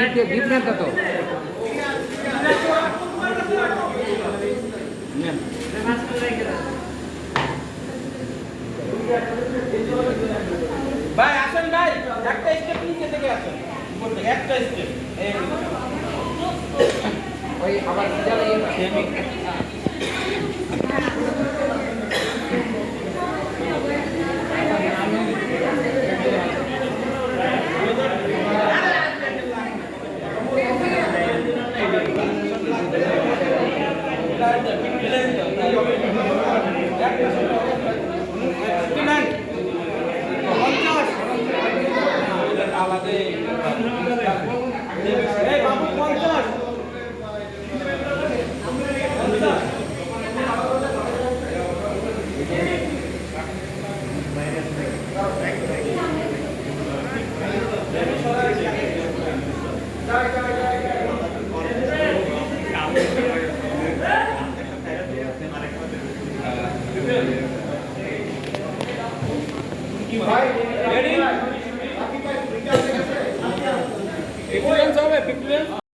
বিপ্লব কত ভাই আসেন ভাই একটা স্টেপ নিচে থেকে আসেন একটা স্টেপ ওই আবার বাবু 50 Ready? 50 হবে 50